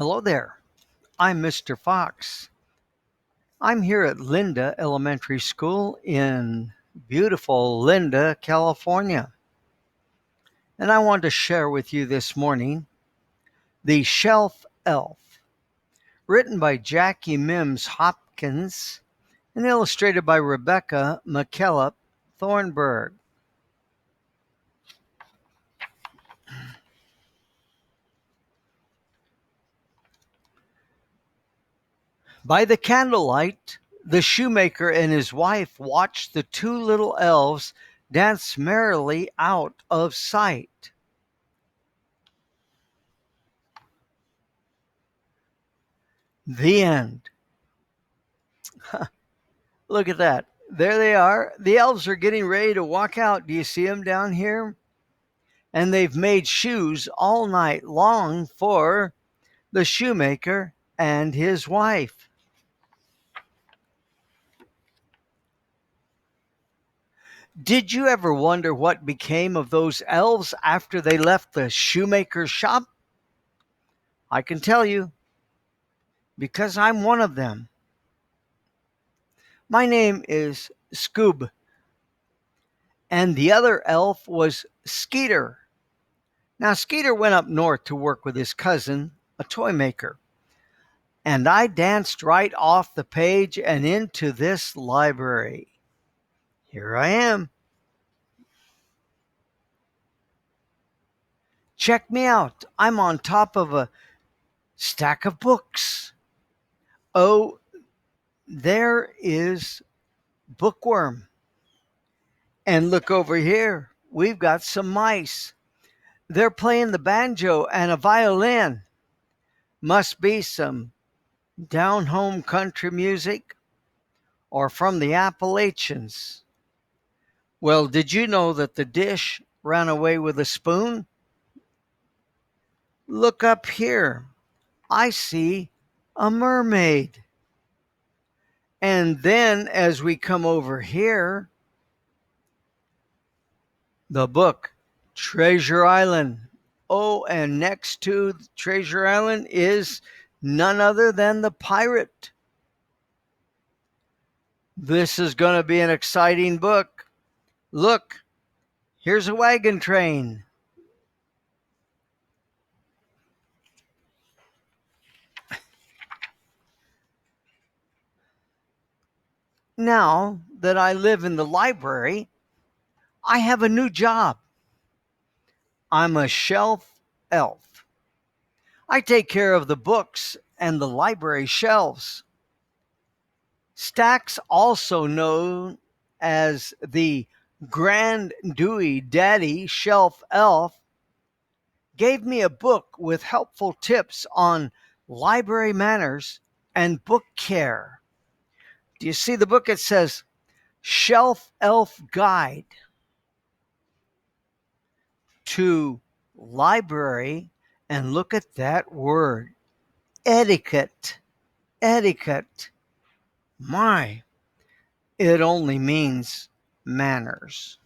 Hello there. I'm Mr. Fox. I'm here at Linda Elementary School in beautiful Linda, California. And I want to share with you this morning The Shelf Elf, written by Jackie Mims Hopkins and illustrated by Rebecca McKillop Thornburg. By the candlelight, the shoemaker and his wife watched the two little elves dance merrily out of sight. The end. Look at that. There they are. The elves are getting ready to walk out. Do you see them down here? And they've made shoes all night long for the shoemaker and his wife. Did you ever wonder what became of those elves after they left the shoemaker's shop? I can tell you, because I'm one of them. My name is Scoob, and the other elf was Skeeter. Now, Skeeter went up north to work with his cousin, a toy maker. And I danced right off the page and into this library. Here I am. Check me out. I'm on top of a stack of books. Oh, there is Bookworm. And look over here. We've got some mice. They're playing the banjo and a violin. Must be some down home country music or from the Appalachians. Well, did you know that the dish ran away with a spoon? Look up here. I see a mermaid. And then as we come over here, the book, Treasure Island. Oh, and next to Treasure Island is none other than the pirate. This is going to be an exciting book. Look, here's a wagon train. Now that I live in the library, I have a new job. I'm a shelf elf. I take care of the books and the library shelves. Stax, also known as the Grand Dewey Daddy Shelf Elf, gave me a book with helpful tips on library manners and book care. Do you see the book? It says Shelf Elf Guide to Library, and look at that word, etiquette. Etiquette. My, it only means manners.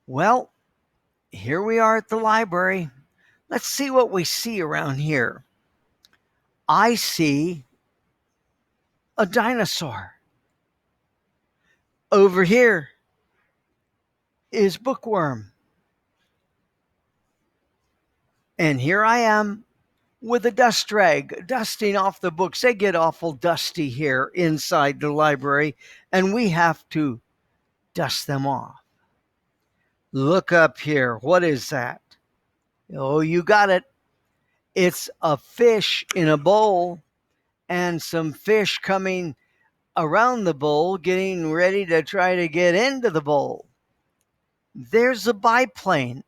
Well, here we are at the library. Let's see what we see around here. I see a dinosaur. Over here is Bookworm. And here I am with a dust rag, dusting off the books. They get awful dusty here inside the library, and we have to dust them off. Look up here. What is that? Oh, you got it. It's a fish in a bowl and some fish coming around the bowl, getting ready to try to get into the bowl. There's a biplane.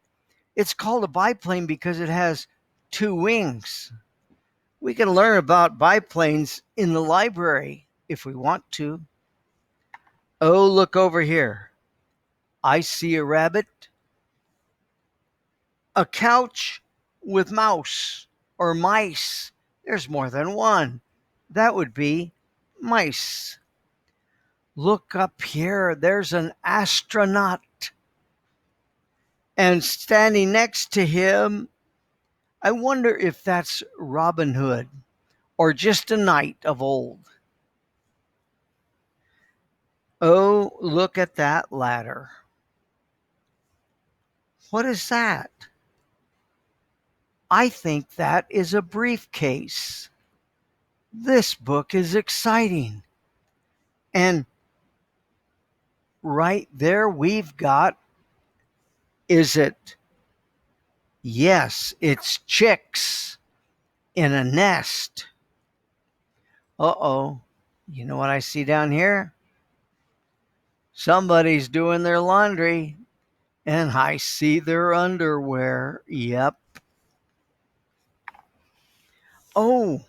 It's called a biplane because it has two wings. We can learn about biplanes in the library if we want to. Oh, look over here. I see a rabbit, a couch with mouse or mice. There's more than one. That would be mice. Look up here. There's an astronaut. And standing next to him, I wonder if that's Robin Hood or just a knight of old. Oh, look at that ladder. What is that? I think that is a briefcase. This book is exciting. And right there we've got, is it? Yes, it's chicks in a nest. Uh-oh. You know what I see down here? Somebody's doing their laundry. And I see their underwear. Yep. Oh,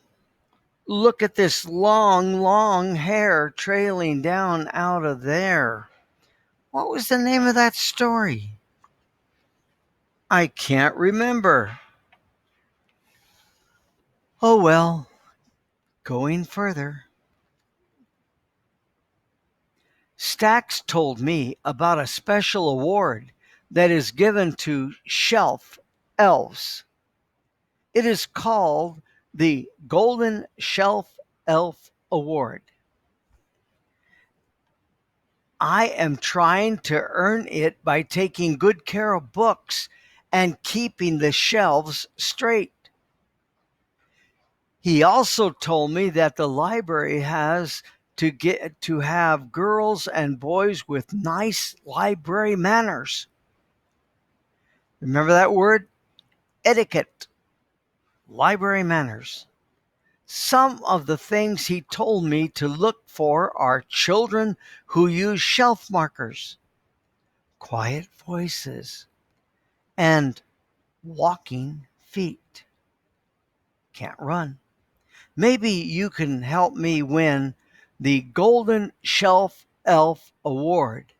look at this long, long hair trailing down out of there. What was the name of that story? I can't remember. Oh well, going further. Stax told me about a special award that is given to shelf elves. It is called the Golden Shelf Elf Award. I am trying to earn it by taking good care of books and keeping the shelves straight. He also told me that the library has to have girls and boys with nice library manners. Remember that word? Etiquette. Library manners. Some of the things he told me to look for are children who use shelf markers, quiet voices, and walking feet. Can't run. Maybe you can help me win the Golden Shelf Elf Award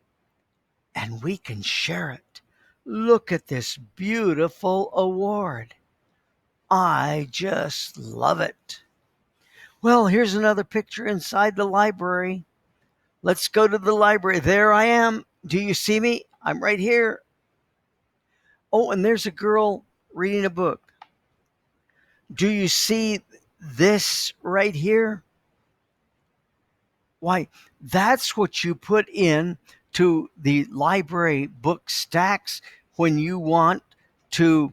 and we can share it. Look at this beautiful award. I just love it. Well, here's another picture inside the library. Let's go to the library. There I am. Do you see me? I'm right here. Oh, and there's a girl reading a book. Do you see this right here? Why, that's what you put in to the library book stacks when you want to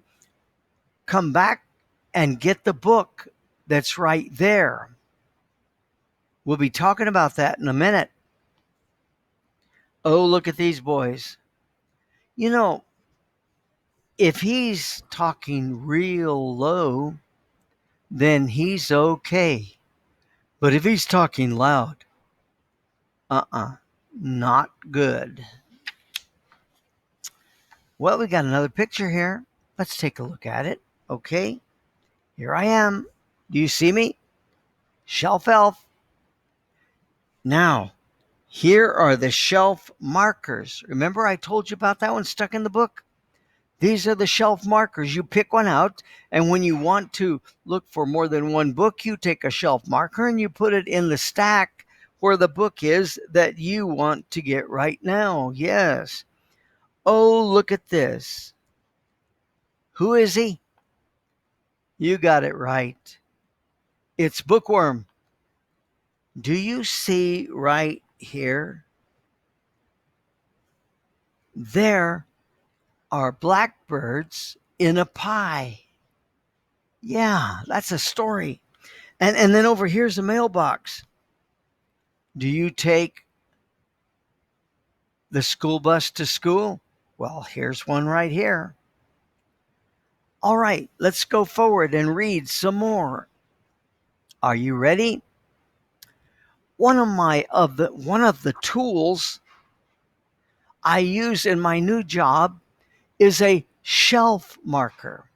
come back and get the book that's right there. We'll be talking about that in a minute. Oh, look at these boys. You know, if he's talking real low, then he's okay. But if he's talking loud, not good. Well, we got another picture here. Let's take a look at it. Okay, here I am. Do you see me? Shelf elf. Now, here are the shelf markers. Remember I told you about that one stuck in the book? These are the shelf markers. You pick one out, and when you want to look for more than one book, you take a shelf marker and you put it in the stack where the book is that you want to get right now. Yes. Oh, look at this. Who is he? You got it right. It's Bookworm. Do you see right here? There are blackbirds in a pie. Yeah, that's a story. And then over here's a mailbox. Do you take the school bus to school? Well, here's one right here. All right, let's go forward and read some more. Are you ready? One of the tools I use in my new job is a shelf marker.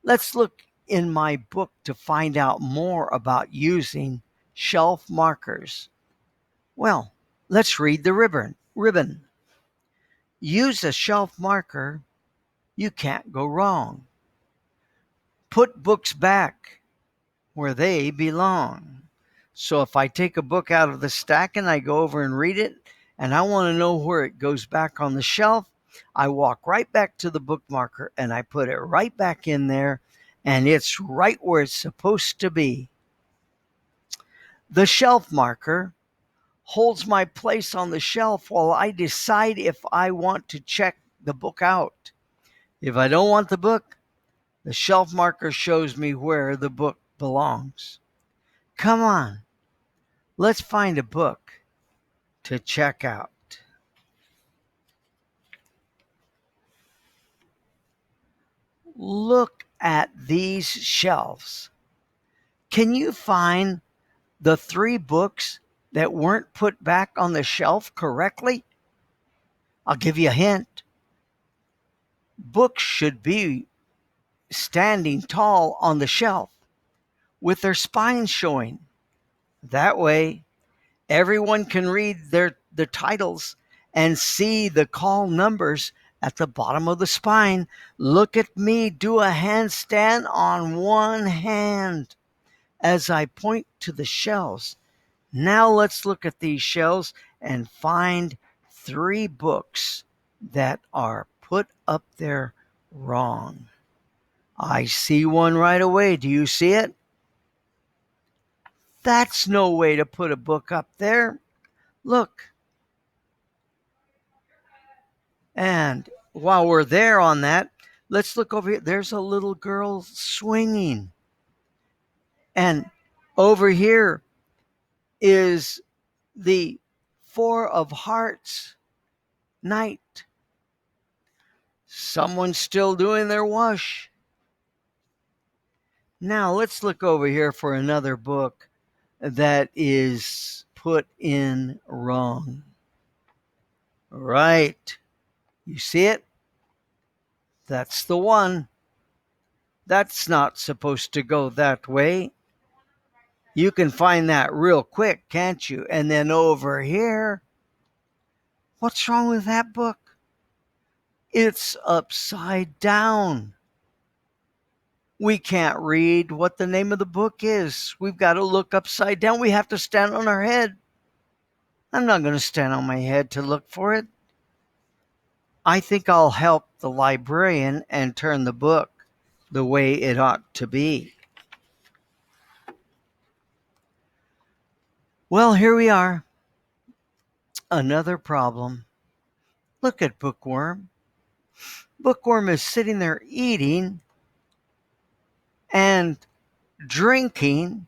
Let's look in my book to find out more about using shelf markers. Well, let's read the ribbon. Use a shelf marker, you can't go wrong. Put books back where they belong. So if I take a book out of the stack and I go over and read it, and I want to know where it goes back on the shelf, I walk right back to the book marker and I put it right back in there, and it's right where it's supposed to be. The shelf marker holds my place on the shelf while I decide if I want to check the book out. If I don't want the book, the shelf marker shows me where the book belongs. Come on, let's find a book to check out. Look at these shelves. Can you find the 3 books that weren't put back on the shelf correctly? I'll give you a hint. Books should be standing tall on the shelf with their spines showing. That way, everyone can read the titles and see the call numbers at the bottom of the spine. Look at me do a handstand on one hand as I point to the shelves. Now let's look at these shelves and find 3 books that are put up there wrong. I see one right away. Do you see it? That's no way to put a book up there. Look. And while we're there on that, let's look over here. There's a little girl swinging. And over here is the 4 of Hearts Knight. Someone's still doing their wash. Now let's look over here for another book that is put in wrong. Right. You see it? That's the one. That's not supposed to go that way. You can find that real quick, can't you? And then over here, what's wrong with that book? It's upside down. We can't read what the name of the book is. We've got to look upside down. We have to stand on our head. I'm not going to stand on my head to look for it. I think I'll help the librarian and turn the book the way it ought to be. Well, here we are. Another problem. Look at Bookworm. Bookworm is sitting there eating and drinking.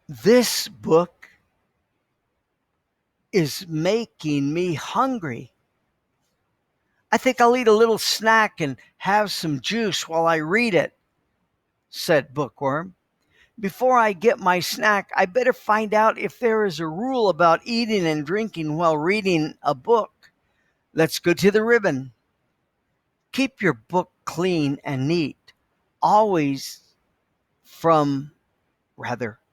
This book is making me hungry. I think I'll eat a little snack and have some juice while I read it, said Bookworm. Before I get my snack, I better find out if there is a rule about eating and drinking while reading a book. Let's go to the ribbon. Keep your book clean and neat, always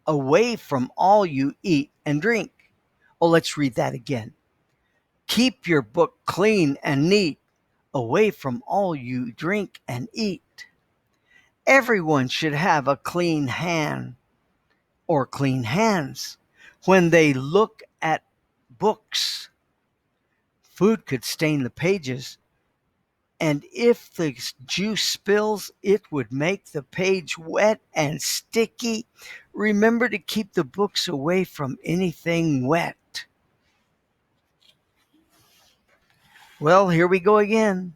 away from all you eat and drink. Oh, let's read that again. Keep your book clean and neat, away from all you drink and eat. Everyone should have a clean hand or clean hands when they look at books. Food could stain the pages, and if the juice spills, it would make the page wet and sticky. Remember to keep the books away from anything wet. Well, here we go again.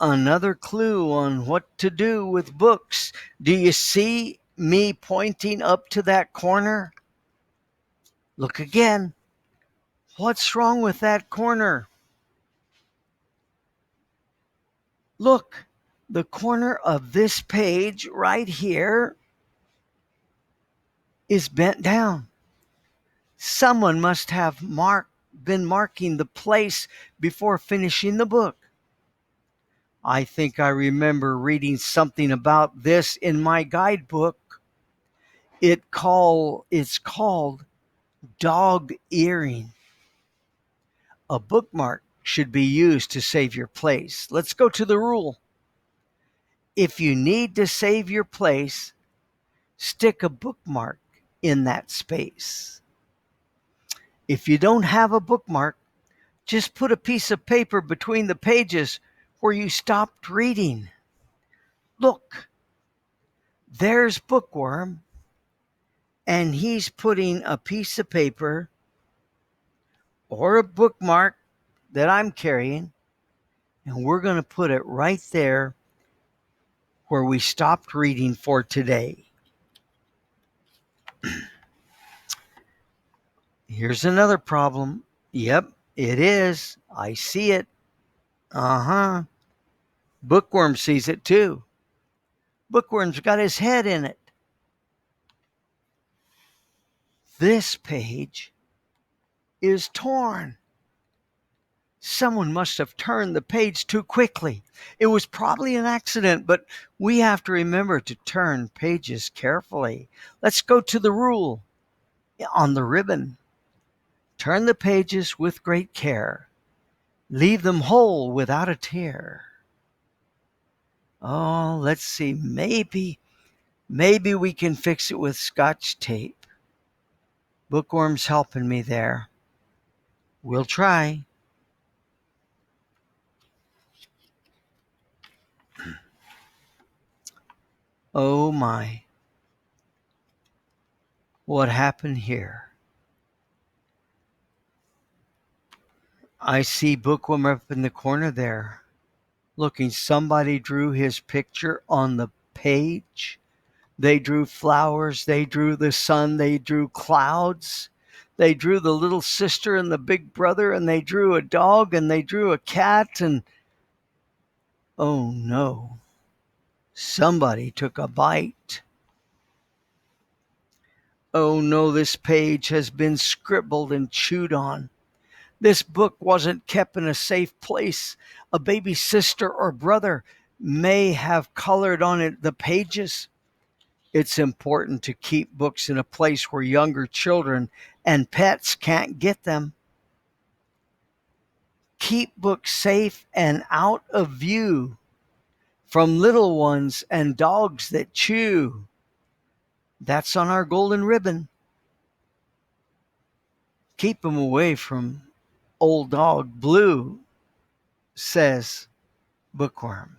Another clue on what to do with books. Do you see me pointing up to that corner? Look again. What's wrong with that corner? Look, the corner of this page right here is bent down. Someone must have been marking the place before finishing the book. I think I remember reading something about this in my guidebook. It's called dog earring. A bookmark should be used to save your place. Let's go to the rule. If you need to save your place, stick a bookmark in that space. If you don't have a bookmark, just put a piece of paper between the pages where you stopped reading. Look, there's Bookworm, and he's putting a piece of paper or a bookmark that I'm carrying, and we're going to put it right there where we stopped reading for today. Here's another problem. Yep, it is. I see it. Uh-huh. Bookworm sees it too. Bookworm's got his head in it. This page is torn. Someone must have turned the page too quickly. It was probably an accident, but we have to remember to turn pages carefully. Let's go to the rule on the ribbon. Turn the pages with great care. Leave them whole without a tear. Oh, let's see. Maybe we can fix it with Scotch tape. Bookworm's helping me there. We'll try. Oh my. What happened here? I see Bookworm up in the corner there. Looking, somebody drew his picture on the page. They drew flowers, they drew the sun, they drew clouds. They drew the little sister and the big brother, and they drew a dog, and they drew a cat, and oh no, somebody took a bite. Oh no, this page has been scribbled and chewed on. This book wasn't kept in a safe place. A baby sister or brother may have colored on it the pages. It's important to keep books in a place where younger children and pets can't get them. Keep books safe and out of view from little ones and dogs that chew. That's on our golden ribbon. Keep them away from old dog Blue, says Bookworm.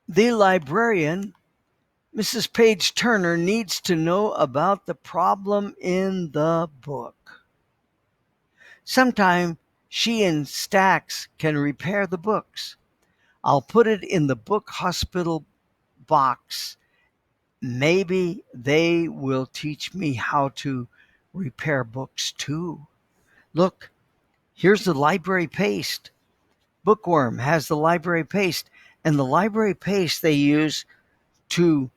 The librarian, Mrs. Page Turner, needs to know about the problem in the book. Sometime she and Stax can repair the books. I'll put it in the book hospital box. Maybe they will teach me how to repair books too. Look, here's the library paste. Bookworm has the library paste, and the library paste they use to,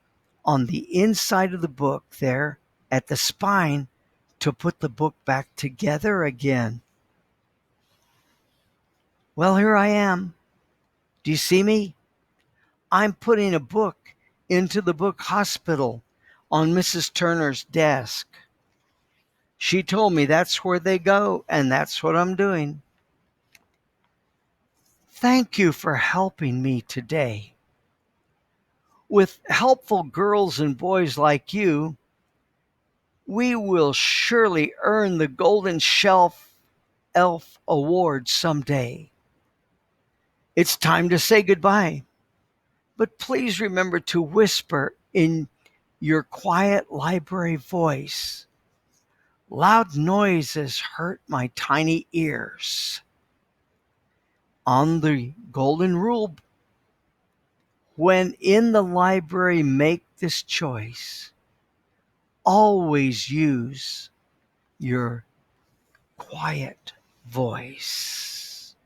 on the inside of the book there at the spine, to put the book back together again. Well, here I am. Do you see me? I'm putting a book into the book hospital on Mrs. Turner's desk. She told me that's where they go, and that's what I'm doing. Thank you for helping me today. With helpful girls and boys like you, we will surely earn the Golden Shelf Elf Award someday. It's time to say goodbye, but please remember to whisper in your quiet library voice. Loud noises hurt my tiny ears. On the golden rule, when in the library, make this choice. Always use your quiet voice.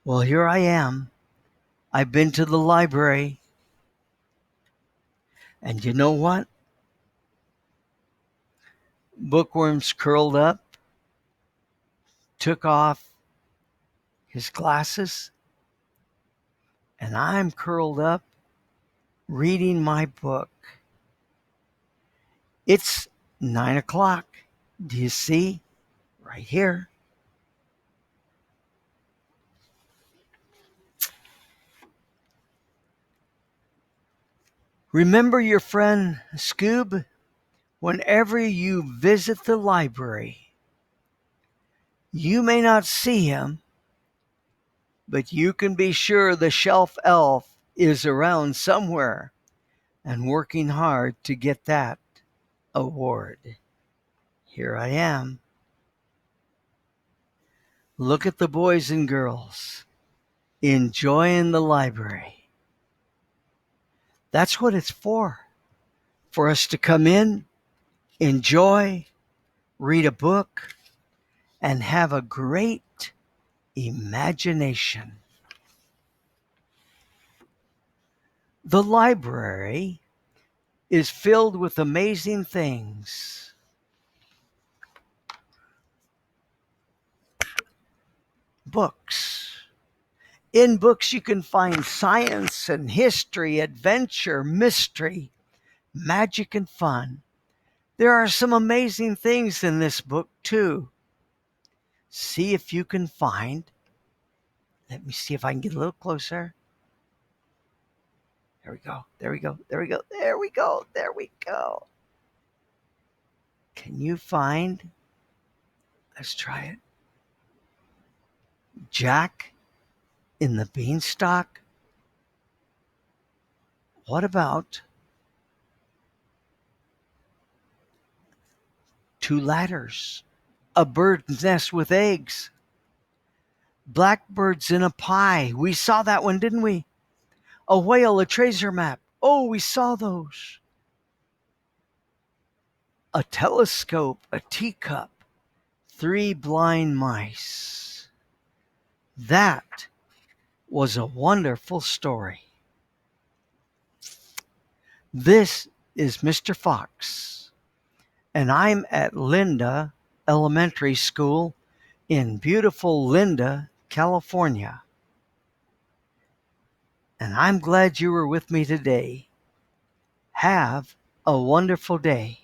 Well, here I am. I've been to the library. And you know what? Bookworm's curled up, took off his glasses, and I'm curled up reading my book. It's 9 o'clock. Do you see? Right here. Remember your friend Scoob? Whenever you visit the library, you may not see him, but you can be sure the shelf elf is around somewhere and working hard to get that award. Here I am. Look at the boys and girls enjoying the library. That's what it's for us to come in, enjoy, read a book, and have a great imagination. The library is filled with amazing things. Books. In books, you can find science and history, adventure, mystery, magic, and fun. There are some amazing things in this book, too. See if you can find. Let me see if I can get a little closer. There we go. There we go. There we go. There we go. There we go. Can you find? Let's try it. Jack in the Beanstalk? What about two ladders? A bird's nest with eggs? Blackbirds in a pie. We saw that one, didn't we? A whale, a treasure map. Oh, we saw those. A telescope, a teacup, three blind mice. That was a wonderful story. This is Mr. Fox, and I'm at Linda Elementary School in beautiful Linda, California. And I'm glad you were with me today. Have a wonderful day.